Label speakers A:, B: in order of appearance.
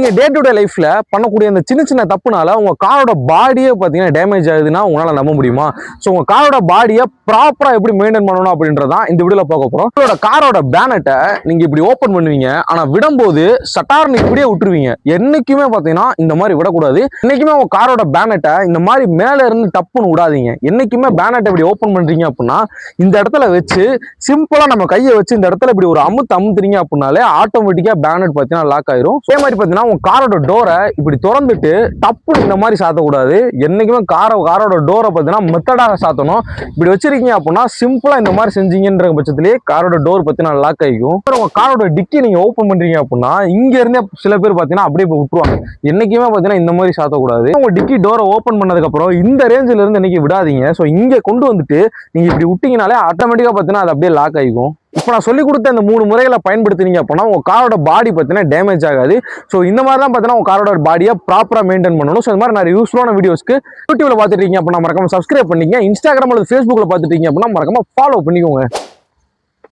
A: நீங்க day to day லைஃப்ல பண்ணக்கூடிய அந்த சின்ன சின்ன தப்புனால உங்க காரோட பாடியே பாத்தீங்கன்னா டேமேஜ் ஆகுதுன்னா உங்களால நம்ப முடியுமா? ஸோ உங்க காரோட பாடியை ப்ராப்பரா எப்படி மெயின்டைன் பண்ணணும் அப்படின்றதான் இந்த வீடியோல பார்க்க போறோம். உங்களோட காரோட பேனட்டை நீங்க இப்படி ஓப்பன் பண்ணுவீங்க, ஆனா விடும்போது சட்டார்னு இப்படியே விட்டுருவீங்க. என்னைக்குமே பாத்தீங்கன்னா இந்த மாதிரி விடக்கூடாது. என்னைக்குமே உங்க காரோட பேனட்டை இந்த மாதிரி மேல இருந்து டப்புன்னு விடாதீங்க. என்னைக்குமே பேனட்டை இப்படி ஓப்பன் பண்றீங்க அப்படின்னா இந்த இடத்துல வச்சு சிம்பிளா நம்ம கையை வச்சு இந்த இடத்துல இப்படி ஒரு அமுத்துறீங்க அப்படின்னாலே ஆட்டோமேட்டிக்கா பேனட் பாத்தீங்கன்னா லாக் ஆயிரும். அதே மாதிரி பாத்தீங்கன்னா உங்க காரோட டோரை இப்படி திறந்துட்டு டப்புன்னு இந்த மாதிரி சாத்தக்கூடாது. என்னைக்குமே காரோட டோரை பாத்தீங்கன்னா மெத்தடாக சாத்தணும். இப்படி வச்சிருக்கீங்க அப்படின்னா சிம்பிளா இந்த மாதிரி செஞ்சீங்கன்ற பட்சத்திலேயே காரோட டோர் பாத்தீங்கன்னா லாக் ஆகிக்கும். உங்க காரோட டிக்கி நீங்க ஓப்பன் பண்றீங்க அப்படின்னா இங்க இருந்தே சில பேர் பாத்தீங்கன்னா அப்படியே விட்டுருவாங்க. என்னைக்குமே பாத்தீங்கன்னா இந்த மாதிரி சாத்தக்கூடாது. உங்க டிக்கி டோரை ஓப்பன் பண்ணதுக்கு அப்புறம் இந்த ரேஞ்சில இருந்து இன்னைக்கு விடாதீங்க. ஸோ இங்க கொண்டு வந்துட்டு நீங்க இப்படி விட்டீங்கனாலே ஆட்டோமேட்டிக்கா பாத்தீங்கன்னா அது அப்படியே லாக் ஆகிக்கும். இப்போ நான் சொல்லி கொடுத்த இந்த 3 முறைகளை பயன்படுத்தினீங்க அப்படின்னா உங்க காரோட பாடி பார்த்தீங்கன்னா டேமேஜ் ஆகாது. ஸோ இந்த மாதிரி தான் பார்த்தீங்கன்னா உங்க காரோட பாடியை ப்ராப்பராக மெயின்டைன் பண்ணணும். ஸோ இந்த மாதிரி நிறைய யூஸ்ஃபுல்லான வீடியோஸ்க்கு யூடியூப்ல பார்த்துட்டீங்க அப்படின்னா மறக்காம சப்ஸ்கிரைப் பண்ணிக்கங்க. இன்ஸ்டாகிராம் அல்லது ஃபேஸ்புக்கில் பார்த்துட்டீங்க அப்படின்னா மறக்காம ஃபாலோ பண்ணிக்கோங்க.